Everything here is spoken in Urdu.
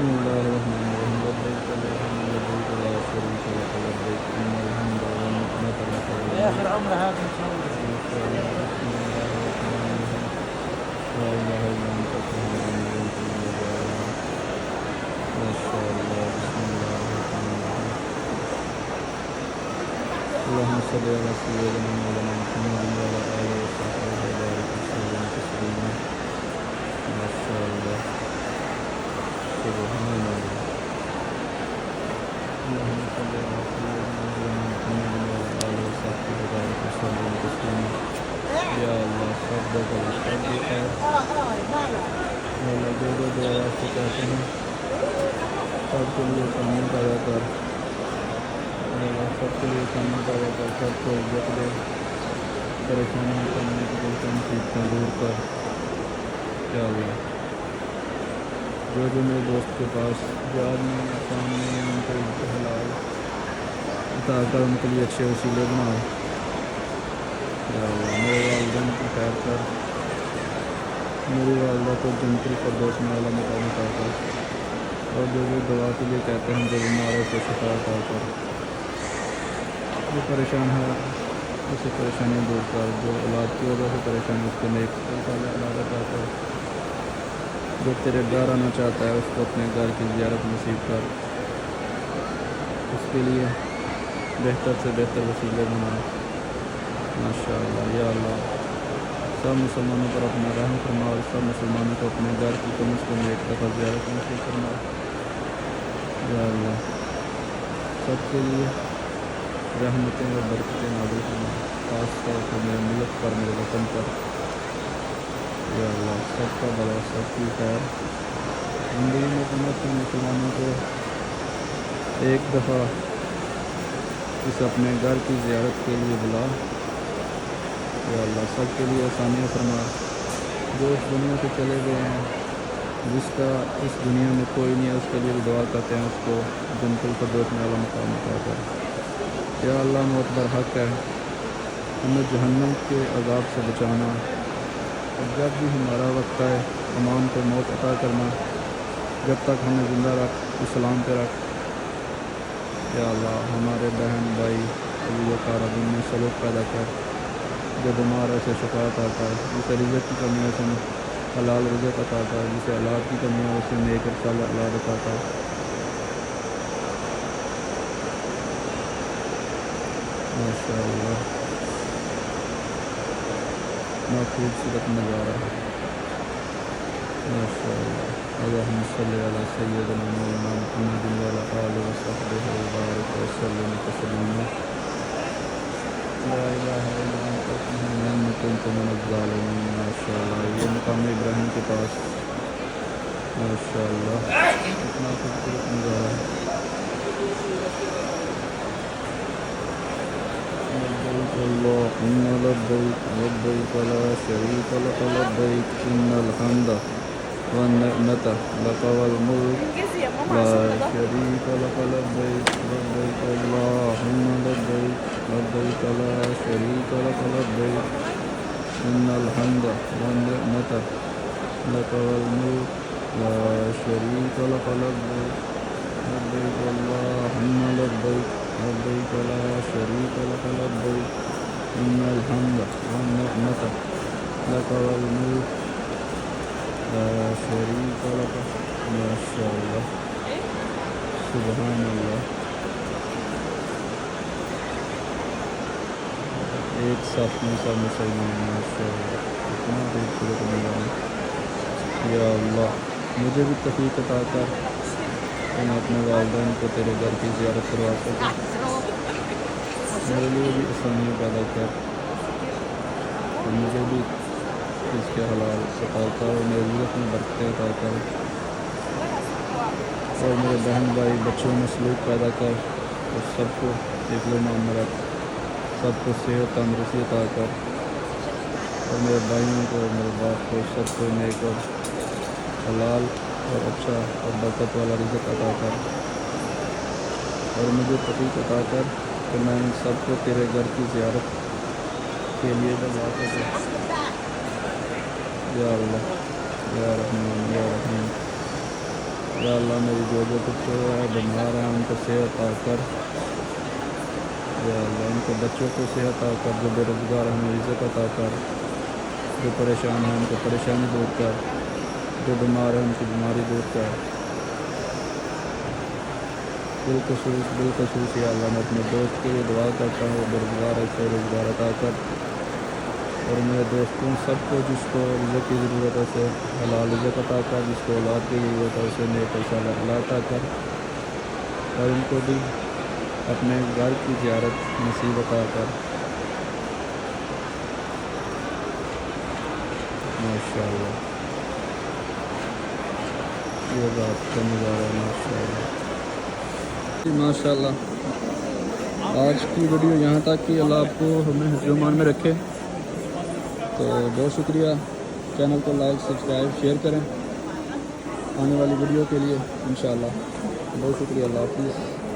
بسم اللہ الرحمن الرحیم لبیک اللہم لبیک لا شریک لک لبیک ان الحمد والنعمت لک والملک لا شریک بسم اللہ الرحمن الرحیم لا الہ الا انت سبحانک انی کنت من الظالمین ماشاء اللہ بسم اللہ الرحمن الرحیم اللہم صلی علی سیدنا مولانا محمد وعلی آلہ وصحبہ وبارک وسلم تسلیما ماشاء اللہ سبحان اللہ اللهم صل على سيدنا مولانا محمد وعلى آله وصحبه وبارك وسلم تسليما یا اللہ سب بغل سب بخیر یا اللہ جو دعا واسطے کہتے ہیں سب کے لیے آسانی پیدا کر یا اللہ سب کے لیے آسانی پیدا کر سب کو عزت دے پریشانیاں کرنے کی دل سے مصیبتیں دور کر یا اللہ جو میرے دوست کے پاس جو آدمی سامنے ہیں ان کو حلال عطا کر ان کے لیے اچھے وسیلے بنا یا اللہ میرے والدین کی خیر کر میری والدہ کو جنت الفردوس میں اعلیٰ مقام عطا کر اور جو دعا کے لیے کہتے ہیں جو بیمار ہے تو شفا عطا کر جو پریشان ہے اسے پریشانیاں دور کر جو اولاد کی وجہ سے پریشانی اس کے نیک اولاد عطا کر جو تیرے گھر آنا چاہتا ہے اس کو اپنے گھر کی زیارت نصیب کر اس کے لیے بہتر سے بہتر وسیلے بنا ماشاء اللہ یا اللہ سب مسلمانوں پر اپنا رحم فرما اور سب مسلمانوں کو اپنے گھر کی کم از کم ایک دفعہ زیارت نصیب فرما یا اللہ سب کے لیے رحمتیں اور برکتیں نازل فرما خاص طور پر میرے ملک پر میرے وطن پر یا اللہ سب کا بھلا سب کی خیر زندگی میں کم از کم مسلمانوں کو ایک دفعہ اس اپنے گھر کی زیارت کے لیے بلا یا اللہ سب کے لیے آسانیاں فرما جو اس دنیا سے چلے گئے ہیں جس کا اس دنیا میں کوئی نہیں ہے اس کے لیے بھی دعا کرتے ہیں اس کو جنت الفردوس میں اعلیٰ مقام عطا کر یا اللہ موت برحق ہے ہمیں جہنم کے عذاب سے بچانا اور جب بھی ہمارا وقت آئے تمام کو موت عطا کرنا جب تک ہمیں زندہ رکھ اسلام پہ رکھ یا اللہ ہمارے بہن بھائی علی کارابین میں سلوک پیدا کر جو بیمار ہے اسے شفا عطا کر جسے رزق کی کمی ہے اسے حلال رزق عطا کر جسے اولاد کی کمی ہے اسے نیک اور صالح اولاد عطا کر ماشاء اللہ اتنا خوبصورت نظارہ ہے ماشاء اللہ اللہم صلی علی سیدنا مولانا محمد وعلی آلہ وصحبہ وبارک وسلم تسلیما لا الہ الا انت سبحانک انی کنت من الظالمین ماشاء اللہ یہ مقام ابراہیم کے پاس ماشاء اللہ اتنا خوبصورت نظارہ ہے لبیک اللہم لبیک لبیک لا شریک لک لبیک ان الحمد والنعمت لک والملک لا شریک لک لبیک لبیک اللہم لبیک لبیک لا شریک لک لبیک ان الحمد والنعمت لک والملک لا شریک لک لبیک لبیک اللہم لبیک لبیک لا شریک لک لبیک ان الحمد والنعمت لک والملک لا شریک لک ماشاء اللہ سبحان اللہ ایک صف میں سب مسلمان ماشاء اللہ اتنا خوبصورت نظارہ یا اللہ مجھے بھی توفیق عطا کر کہ میں اپنے والدین کو تیرے گھر کی زیارت کروا سکوں میرے لیے بھی آسانیاں پیدا کر اور مجھے بھی اس کے حلال عطا کر اور میرے رزق میں برکتیں عطا کر اور میرے بہن بھائی بچوں میں سلوک پیدا کر اور سب کو حفظ و امان میں رکھ سب کو صحت تندرستی عطا کر اور میرے بھائیوں کو اور میرے باپ کو سب کو نیک اور حلال اور اچھا اور برکت والا رزق عطا کر اور مجھے توفیق عطا کر کہ میں ان سب کو تیرے گھر کی زیارت کے لیے بلا سکوں یا اللہ یا رحمان یا رحیم یا اللہ میری جو کچھ ہے بیمار ہیں ان کو صحت عطا کر، یا اللہ ان کو بچوں کو صحت عطا کر، جو بے روزگار ہیں انہیں رزق عطا کر، جو پریشان ہیں ان کو پریشانی دور کر، جو بیمار ہیں ان کی بیماری دور کر۔ بالخصوص یا اللہ میں اپنے دوست کے لیے دعا کرتا ہوں، وہ بے روزگار ہے، اس کو روزگار عطا کر، اور میرے دوستوں سب کو جس کو رزق کی ضرورت ہے اسے حلال رزق عطا کر، جس کو اولاد کی ضرورت ہے اسے نیک انشاءاللہ اللہ عطا کر، اور ان کو بھی اپنے گھر کی زیارت نصیب عطا کر۔ ماشاءاللہ یہ بات کا نظارہ ماشاءاللہ جی ماشاءاللہ۔ آج کی ویڈیو یہاں تک کہ اللہ آپ کو ہمیں حفظ و امان میں رکھے، تو بہت شکریہ۔ چینل کو لائک سبسکرائب شیئر کریں آنے والی ویڈیو کے لیے انشاءاللہ۔ بہت شکریہ، اللہ حافظ۔